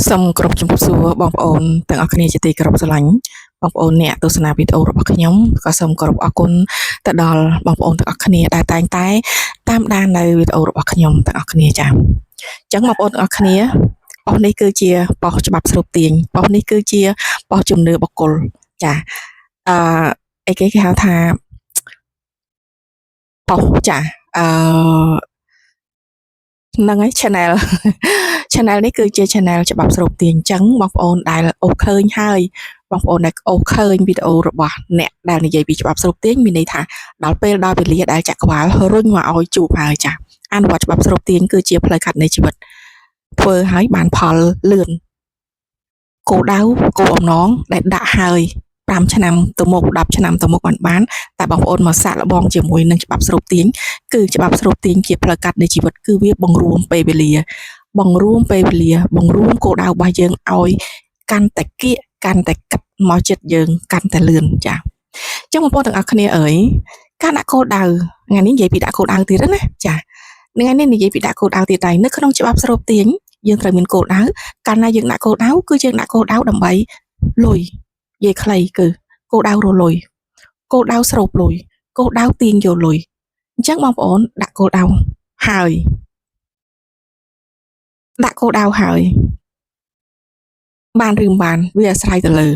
សូមគោរពជំរាបសួរបងប្អូនទាំងអស់គ្នាជាទីគោរពស្រឡាញ់បងប្អូនអ្នកទស្សនាវីដេអូរបស់ខ្ញុំក៏សូមគោរពអរគុណទៅដល់បងប្អូនទាំងអស់គ្នាដែលតែងតែតាមដាននៅវីដេអូរបស់ខ្ញុំទាំងអស់គ្នាចា៎អញ្ចឹងបងប្អូនទាំងអស់គ្នាប៉ុស្តិ៍នេះគឺជាប៉ុស្តិ៍ច្បាប់ស្រូបទាញប៉ុស្តិ៍នេះគឺជាប៉ុស្តិ៍ជំនឿបុគ្គលចា៎អឺអីគេហៅថាប៉ុស្តិ៍ចា៎ហ្នឹងហើយ channel នេះគឺជា channel ច្បាប់ស្រូបទាញអញ្ចឹងបងប្អូនដែលអូសឃើញហើយបងប្អូនដែលអូសឃើញវីដេអូរបស់អ្នកដែលនិយាយពីច្បាប់ស្រូបទាញមានន័យថាដល់ពេលដល់វេលាដែលចក្រវាលរុញមកឲ្យជួបហើយចាអនុវត្តច្បាប់ស្រូបទាញគឺជាផ្លូវកាត់នៃជីវិតធ្វើឲ្យបានផលលឿនគោលដៅគោលបំណងដែលដាក់ហើយ5ឆ្នាំទៅមុខ10ឆ្នាំទៅមុខបានតែបងប្អូនមកសាកល្បងជាមួយនឹងច្បាប់ស្រូបទាញគឺច្បាប់ស្រូបទាញជាផ្លូវកាត់នៃជីវិតគឺវាបង្រួមពេលវេលាបង្រួមគោលដៅរបស់យើងឲ្យកាន់តែគៀកកាន់តែកាត់មកចិត្តយើងកាន់តែលឿនចា៎អញ្ចឹងបងប្អូនទាំងអស់គ្នាអើយការដាក់គោលដៅថ្ងៃនេះនិយាយពីដាក់គោលដៅទៀតណាចា៎ថ្ងៃនេះនិយាយពីដាក់គោលដៅទៀតដែរនៅក្នុងច្បាប់ស្រូបទាញយើងត្រូវមានគោលដៅកាលណាយើងដាក់គោលដៅគឺយើងដាក់គោលដៅដើម្បីលុយនិយាយខ្លីគឺគោលដៅរលុយគោលដៅស្រូបលុយគោលដៅទាញយកលុយអញ្ចឹងបងប្អូនដាក់គោលដៅហើយដាក់គោលដៅហើយបានឬមិនបានវាអាស្រ័យទៅលើ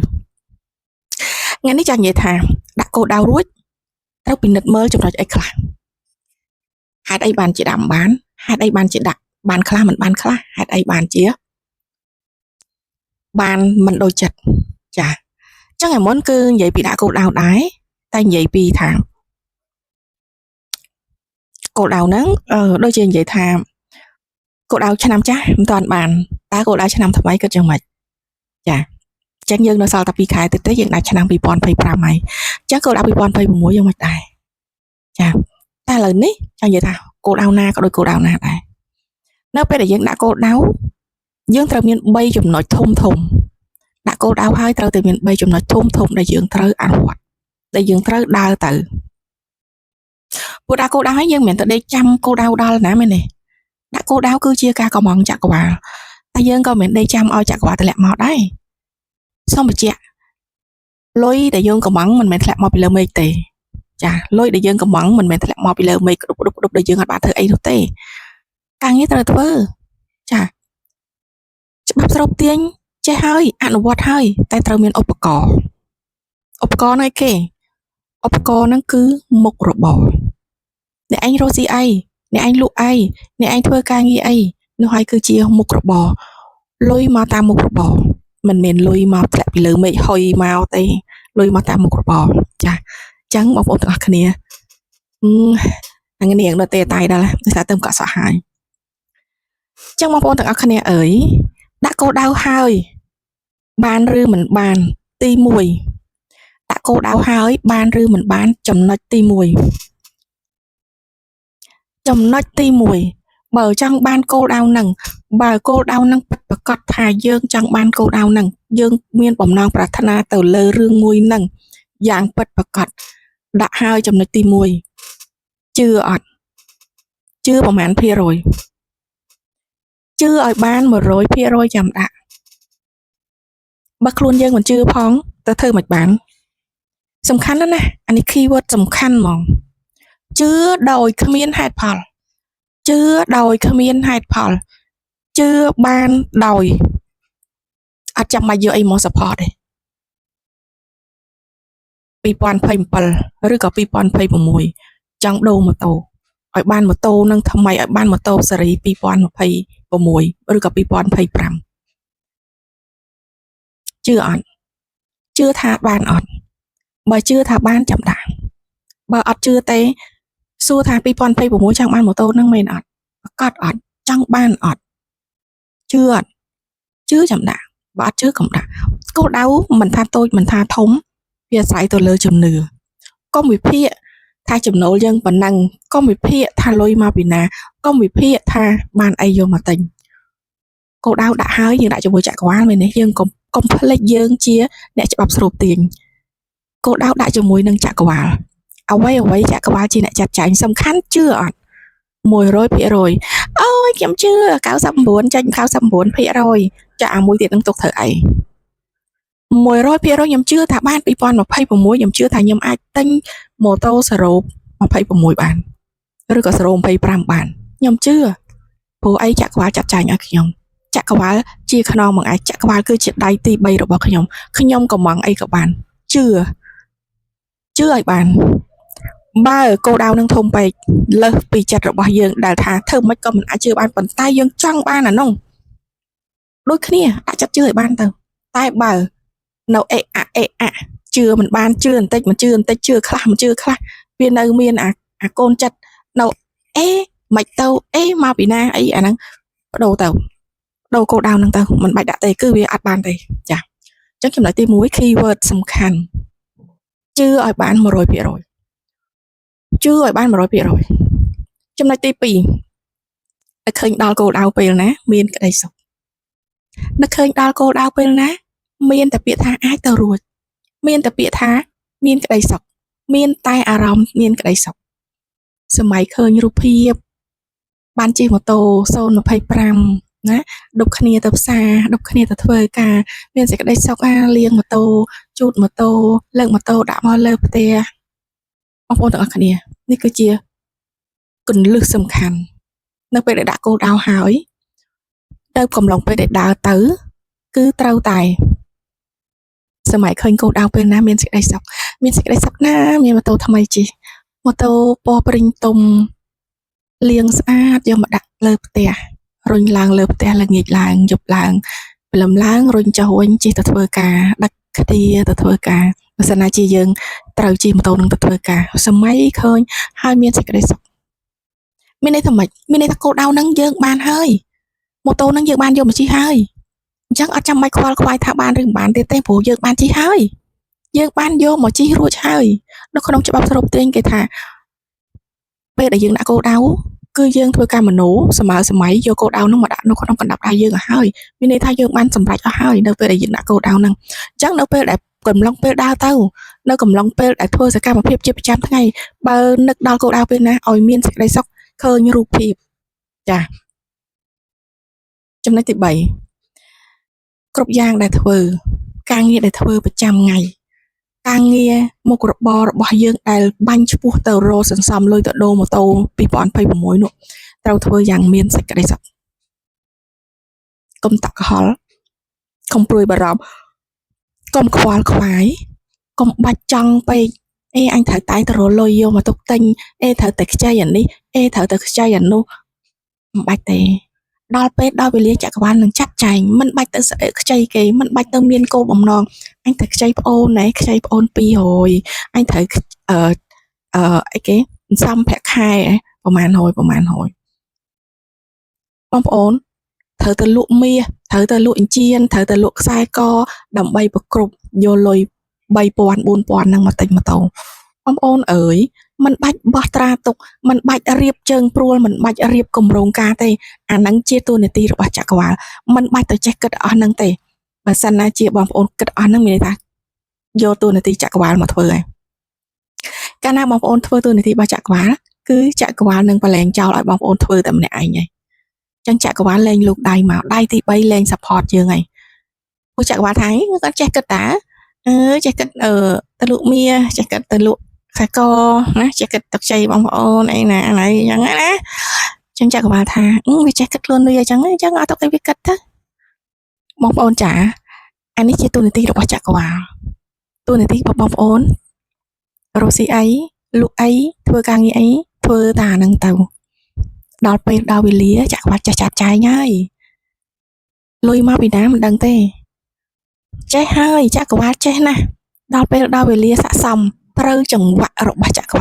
ថ្ងៃនេះចង់និយាយថាដាក់គោលដៅរួចត្រូវពិនិត្យមើលចំណុចអីខ្លះហេតុអីបានជាដាក់មិនបានហេតុអីបានជាដាក់បានខ្លះមិនបានខ្លះហេតុអីបានជាបានមិនដូចចិត្តចា៎អញ្ចឹងឯមុនគឺនិយាយពីដាក់គោលដៅដែរតែនិយាយពីថាគោលដៅហ្នឹងដូចជានិយាយថាគោលដៅឆ្នាំចាស់មិនទាន់បានតើគោលដៅឆ្នាំថ្មីគិតយ៉ាងម៉េចចាអញ្ចឹងយើងនៅសល់តែ2ខែទៀតទេយើងដាក់ឆ្នាំ2025ហើយអញ្ចឹងគោលដៅ2026យ៉ាងម៉េចដែរចាតែឥឡូវនេះចង់និយាយថាគោលដៅណាក៏ដូចគោលដៅណាដែរនៅពេលដែលយើងដាក់គោលដៅយើងត្រូវមាន3ចំណុចធំដាក់គោលដៅហើយត្រូវតែមាន3ចំណុចធំដែលយើងត្រូវអនុវត្តដែលយើងត្រូវដើរទៅព្រោះដាក់គោលដៅហើយយើងមិនមែនទៅដេកចាំគោលដៅដល់ណាមែនទេដាក់គោលដៅគឺជាការកំងចក្រវាលតែយើងក៏មិនដេកចាំឲ្យចក្រវាលធ្លាក់មកដែរសូមបញ្ជាក់លុយដែលយើងកំងមិនមែនធ្លាក់មកពីលើមេឃទេចាលុយដែលយើងកំងមិនមែនធ្លាក់មកពីលើមេឃគ្រប់ដែលយើងអត់បានធ្វើអីនោះទេការងារត្រូវធ្វើចាច្បាប់ស្រូបទាញចេះហើយអនុវត្តហើយតែត្រូវមានឧបករណ៍ហ្នឹងគេឧបករណ៍ហ្នឹងគឺមុខរបរអ្នកឯងរកស៊ីអីអ្នកឯងលក់អីអ្នកឯងធ្វើការងារអីនោះហើយគឺជាមុខរបរលុយមកតាមមុខរបរមិនមែនលុយមកធ្លាក់ពីលើមេឃហុយមកទេលុយមកតាមមុខរបរចាអញ្ចឹងបងប្អូនទាំងអស់គ្នាថ្ងៃនេះនៅទេតៃដល់ដោយសារទៅកក់សក់ហើយអញ្ចឹងបងប្អូនទាំងអស់គ្នាអើយដាក់គោលដៅហើយបានឬមិនបានទី1ដាក់គោលដៅហើយបានឬមិនបានចំណុចទី1បើចង់បានគោលដៅហ្នឹងបើគោលដៅហ្នឹងពិតប្រាកដថាយើងចង់បានគោលដៅហ្នឹងយើងមានបំណងប្រាថ្នាទៅលើរឿងមួយហ្នឹងយ៉ាងពិតប្រាកដដាក់ហើយចំណុចទី1ជឿអត់ជឿប្រមាណភាគរយជឿឲ្យបាន100%ចាំដាក់បើខ្លួនយើងមិនជឿផងទៅធ្វើមិនបានសំខាន់ណាស់អានេះ keyword សំខាន់ហ្មងជឿដោយគ្មានហេតុផលជឿដោយគ្មានហេតុផលជឿបានដោយអត់ចាំបាច់យកអីមក support ទេ2027ឬក៏2026ចង់ដូរម៉ូតូឲ្យបានម៉ូតូនឹងថ្មីឲ្យបានម៉ូតូស៊េរី2026ឬក៏2025ជឿអត់ជឿថាបានអត់បើជឿថាបានចាំដាក់បើអត់ជឿទេសួរថា2026ចង់បានម៉ូតូនឹងមែនអត់ប្រកាសអត់ចង់បានអត់ជឿអត់ជឿចាំដាក់បើអត់ជឿកុំដាក់គោលដៅមិនថាតូចមិនថាធំវាអាស្រ័យទៅលើជំនឿកុំវិភាគថាចំណូលយើងប៉ុណ្ណឹងកុំវិភាគថាលុយមកពីណាកុំវិភាគថាបានអីយកមកទិញគោលដៅដាក់ហើយយើងដាក់ជាមួយចក្រវាលមែនទេយើងកុំភ្លេចយើងជាអ្នកច្បាប់ស្រូបទាញគោលដៅដាក់ជាមួយនឹងចក្រវាលអ្វីចក្រវាលជាអ្នកចាត់ចែងសំខាន់ជឿអត់100%អូយខ្ញុំជឿ99.99% ចាក់មួយទៀតនឹងទុកធ្វើអី100%ខ្ញុំជឿថាបាន2026ខ្ញុំជឿថាខ្ញុំអាចទិញម៉ូតូ06បានឬក៏025បានខ្ញុំជឿព្រោះអីចក្រវាលចាត់ចែងឲ្យខ្ញុំចក្រវាលជាខ្នងមកឯងចក្រវាលគឺជាដៃទី3របស់ខ្ញុំកំងអីក៏បានជឿឲ្យបានបើគោលដៅនឹងធំពេកលើសពីចិត្តរបស់យើងដែលថាធ្វើមិនក៏មិនអាចជឿបានប៉ុន្តែយើងចង់បានអានោះដូចគ្នាដាក់ចិត្តជឿឲ្យបានទៅតែបើនៅជឿមិនបានជឿបន្តិចមិនជឿបន្តិចជឿខ្លះមិនជឿខ្លះវានៅមានអាកូនចិត្តនៅមិនទៅមកពីណាអីអាហ្នឹងបដូរគោលដៅហ្នឹងទៅមិនបាច់ដាក់ទេគឺវាអត់បានទេចាអញ្ចឹងចំណុចទី1 keyword សំខាន់ជឿឲ្យបាន 100% ជឿឲ្យបាន 100% ចំណុចទី2តែឃើញដល់គោលដៅពេលណាមានក្តីសុខនឹកឃើញដល់គោលដៅពេលណាមានតែពាក្យថាអាចទៅរួចមានតែពាក្យថាមានក្តីសុខមានតែអារម្មណ៍មានក្តីសុខសម័យឃើញរូបភាពបានជិះម៉ូតូ025ណាដប់គ្នាទៅផ្សារដប់គ្នាទៅធ្វើការមានសេចក្តីសុខលាងម៉ូតូជូតម៉ូតូលើកម៉ូតូដាក់មកលើផ្ទះបងប្អូនទាំងអស់គ្នានេះគឺជាគន្លឹះសំខាន់នៅពេលដែលដាក់គោលដៅហើយទៅកំឡុងពេលដែលដើរទៅគឺត្រូវតែសម័យឃើញគោលដៅពេលណាមានសេចក្តីសុខណាមានម៉ូតូថ្មីជិះម៉ូតូពណ៌ព្រិញទុំលាងស្អាតយកមកដាក់លើផ្ទះរុញឡើងលើផ្ទះល្ងាចឡើងយប់ឡើងព្រលឹមឡើងរុញចុះវិញជិះទៅធ្វើការដឹកខ្ទាទៅធ្វើការបើសិនណាជាយើងត្រូវជិះម៉ូតូនឹងទៅធ្វើការសម័យឃើញហើយមានសេចក្តីសុខមានន័យថាម៉េចមានន័យថាគោលដៅហ្នឹងយើងបានហើយម៉ូតូហ្នឹងយើងបានយកមកជិះហើយអញ្ចឹងអត់ចាំបាច់ខ្វល់ខ្វាយថាបានឬមិនបានទេព្រោះយើងបានជិះហើយយើងបានយកមកជិះរួចហើយនៅក្នុងច្បាប់សរុបទាញគេថាពេលដែលយើងដាក់គោលដៅគឺយើងធ្វើការមโนសម័យយកគោលដៅហ្នឹងមកដាក់នៅក្នុងកណ្ដាប់ដៃយើងឲ្យហើយមានន័យថាយើងបានសម្រេចអស់ហើយនៅពេលដែលយើងដាក់គោលដៅហ្នឹងអញ្ចឹងនៅពេលដែលកំឡុងពេលដើរទៅនៅកំឡុងពេលដែលធ្វើសកម្មភាពជាប្រចាំថ្ងៃបើនឹកដល់គោលដៅពេលណាឲ្យមានសេចក្តីសុខឃើញរូបភាពចាចំណុចទី3គ្រប់យ៉ាងដែលធ្វើការងារដែលធ្វើប្រចាំថ្ងៃការងារមុខរបររបស់យើងដែលបាញ់ឈ្មោះទៅរកសន្សំលុយទៅដូរម៉ូតូ2026នោះត្រូវធ្វើយ៉ាងមានសេចក្តីសុខកុំតក់កុហលកុំព្រួយបារម្ភកុំខ្វល់ខ្វាយកុំបាច់ចង់ពេកអញត្រូវតែទៅរកលុយយកមកទុកទិញត្រូវតែខ្ចីអានេះត្រូវតែខ្ចីអានោះមិនបាច់ទេដល់ពេលដល់វេលាចក្រវាលនឹងចាត់ចែងមិនបាច់ទៅខ្ចីគេមិនបាច់ទៅមានគោលបំណងអញត្រូវខ្ចីប្អូនណែខ្ចីប្អូន200អញត្រូវអីគេសំប្រាក់ខែប្រហែល100បងប្អូនត្រូវទៅលក់មាសត្រូវទៅលក់អញ្ជៀនត្រូវទៅលក់ខ្សែកដើម្បីប្រគ្រប់យកលុយ3000 4000ហ្នឹងមកទិញម៉ូតូបងប្អូនអើយមិនបាច់បោះត្រាទុកមិនបាច់រៀបជើងព្រួលមិនបាច់រៀបគម្រោងការទេអាហ្នឹងជាតួនាទីរបស់ចក្រវាលមិនបាច់ទៅចេះគិតអស់ហ្នឹងទេបើសិនណាជាបងប្អូនគិតអស់ហ្នឹងមានន័យថាយកតួនាទីចក្រវាលមកធ្វើហើយកាលណាបងប្អូនធ្វើតួនាទីរបស់ចក្រវាលគឺចក្រវាលនឹងប្រឡែងចោលឲ្យបងប្អូនធ្វើតែម្នាក់ឯងហើយចឹងចក្រវាលលែងលូកដៃមកដៃទី3លែង support យើងហើយពួកចក្រវាលថាគាត់ចេះគិតតាចេះគិតទៅលក់មាសចេះគិតទៅលក់ខ្សែកណាចេះគិតទឹកជ័យបងប្អូនអីណាអីចឹងណាចឹងចក្រវាលថាវាចេះគិតខ្លួនវាអញ្ចឹងអត់ទៅគេវាគិតទៅបងប្អូនចាអានេះជាតួនាទីរបស់ចក្រវាលតួនាទីរបស់បងប្អូនរស់ស៊ីអីលក់អីធ្វើការងារអីធ្វើតាហ្នឹងទៅដល់ពេលដល់វេលាចក្រវាលចេះចាត់ចែងហើយលុយមកពីណាមិនដឹងទេចេះហើយចក្រវាលចេះណាស់ដល់ពេលដល់វេលាស័ក្តិសមត្រូវចង្វាក់របស់ចក្រ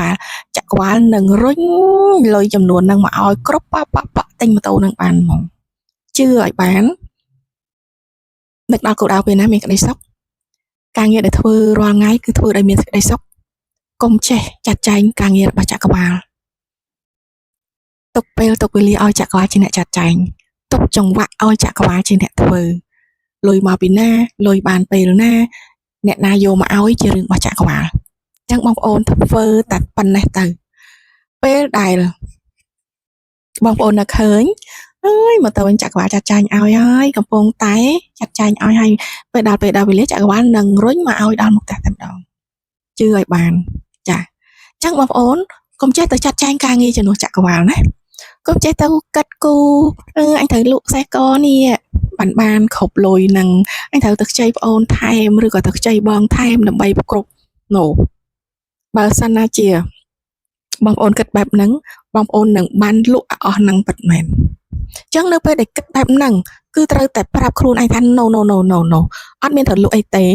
វាលនឹងរុញលុយចំនួនហ្នឹងមកឲ្យគ្រប់ប៉ទិញម៉ូតូនឹងបានហ្មងជឿឲ្យបាននឹកដល់គោលដៅពេលណាមានក្តីសុខការងារដែលធ្វើរាល់ថ្ងៃគឺធ្វើឲ្យមានក្តីសុខកុំចេះចាត់ចែងការងាររបស់ចក្រវាលទុកពេលទុកវេលាឲ្យចក្រវាលជាអ្នកចាត់ចែងទុកចង្វាក់ឲ្យចក្រវាលជាអ្នកធ្វើលុយមកពីណាលុយបានពេលណាអ្នកណាយកមកឲ្យជារឿងរបស់ចក្រវាលចឹងបងប្អូនធ្វើតែប៉ុណ្ណេះទៅពេលដែលបងប្អូននឹកឃើញ ơi mà tao chặt quả chặt chanh ao ơi cầm pông tái chặt chanh ao hay về đào về lấy chặt quả nâng rối mà ao đào một tạt tầm đòn chưa ai bàn chả chắc mà ổn không chết tao chặt chanh ca nghi cho nó chặt quả nè không chết tao cắt cô anh thấy lụa xe con nè bản bàn khổng lồi nằng anh thấy tao chơi ôn thêm rồi còn tao chơi bong thêm đầm bay cục nổ bà sana chia bong ôn cất bẹp nắng bong ôn nằng ban lụa ở nằng bật mền chẳngនៅពេលដែលគិតបែបហ្នឹងគឺត្រូវតែប្រាប់ខ្លួនឯងថា no no no no no អត់មានត្រូវលក់អីទេ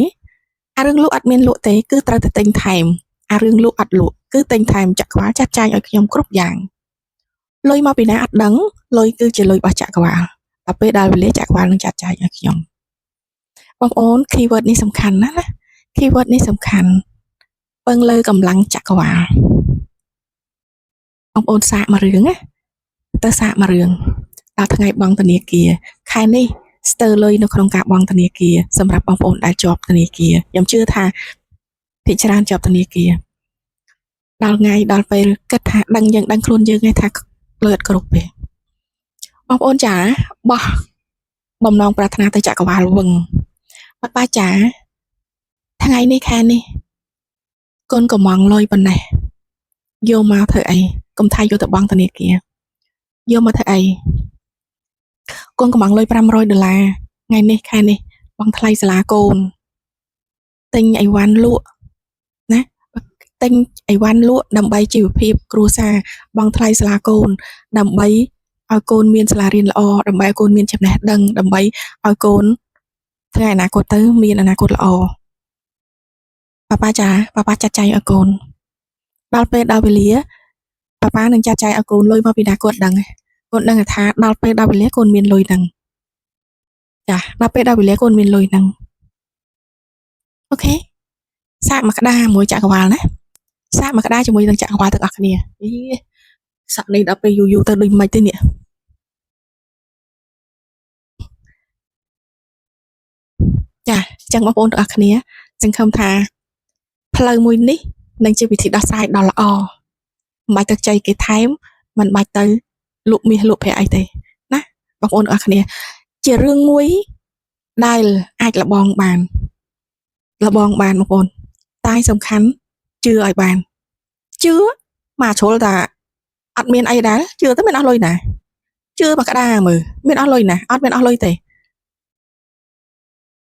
អារឿងលក់អត់មានលក់ទេគឺត្រូវតែទិញថែមអារឿងលក់អត់លក់គឺទិញថែមចក្រវាលចាត់ចែងឲ្យខ្ញុំគ្រប់យ៉ាងលុយមកពីណាអត់ដឹងលុយគឺជាលុយរបស់ចក្រវាលដល់ពេលដល់វេលាចក្រវាលនឹងចាត់ចែងឲ្យខ្ញុំបងប្អូន keyword នេះសំខាន់ណាស់ណា keyword នេះសំខាន់ពឹងលើកម្លាំងចក្រវាលបងប្អូនសាកមួយរឿងណាទៅសាកមួយរឿងដល់ថ្ងៃបង់ធនាគារខែនេះស្ទើរលុយនៅក្នុងការបង់ធនាគារសម្រាប់បងប្អូនដែលជាប់ធនាគារខ្ញុំជឿថាភាគច្រើនជាប់ធនាគារដល់ថ្ងៃដល់ពេលគិតថាដឹងយើងដឹងខ្លួនយើងឯងថាលុយអត់គ្រប់ទេបងប្អូនจ๋ាបោះបំណងប្រាថ្នាទៅចក្រវាលវឹងបាត់បាจ๋ាថ្ងៃនេះខែនេះកូនកំងលុយប៉ុណ្ណេះយកមកធ្វើអីកុំថាយកទៅបង់ធនាគារយកមកធ្វើអីកូនកំងលុយ$500ថ្ងៃនេះខែនេះបង់ថ្លៃសាលាកូនទិញអីវ៉ាន់លក់ណាទិញអីវ៉ាន់លក់ដើម្បីជីវភាពគ្រួសារបង់ថ្លៃសាលាកូនដើម្បីឲ្យកូនមានសាលារៀនល្អដើម្បីឲ្យកូនមានចំណេះដឹងដើម្បីឲ្យកូនថ្ងៃអនាគតទៅមានអនាគតល្អប៉ាចាប៉ាចាត់ចែងឲ្យកូនដល់ពេលដល់វេលាប៉ានឹងចាត់ចែងឲ្យកូនលុយមកពីណាគាត់ដឹងកូនដឹងថាដល់ពេលដល់វេលាកូនមានលុយហ្នឹងចាដល់ពេលដល់វេលាកូនមានលុយហ្នឹងអូខេសាកមកក្តារមួយចក្រវាលណាសាកមកក្តារជាមួយនឹងចក្រវាលទាំងអស់គ្នាសាក់នេះដល់ពេលយូរទៅដូចមិនទេនេះចាអញ្ចឹងបងប្អូនទាំងអស់គ្នាសង្ឃឹមថាផ្លូវមួយនេះនឹងជាវិធីដោះស្រាយដ៏ល្អមិនបាច់ទៅចៃគេថែមមិនបាច់ទៅលក់មាសលក់ប្រាក់អីទេណាបងប្អូនទាំងអស់គ្នាជារឿងមួយដែលអាចលបងបានបងប្អូនតែសំខាន់ជឿឲ្យបានជឿមកជ្រុលថាអត់មានអីដែរជឿទៅមានអស់លុយណាជឿមកក្តារមើលមានអស់លុយណាអត់មានអស់លុយទេ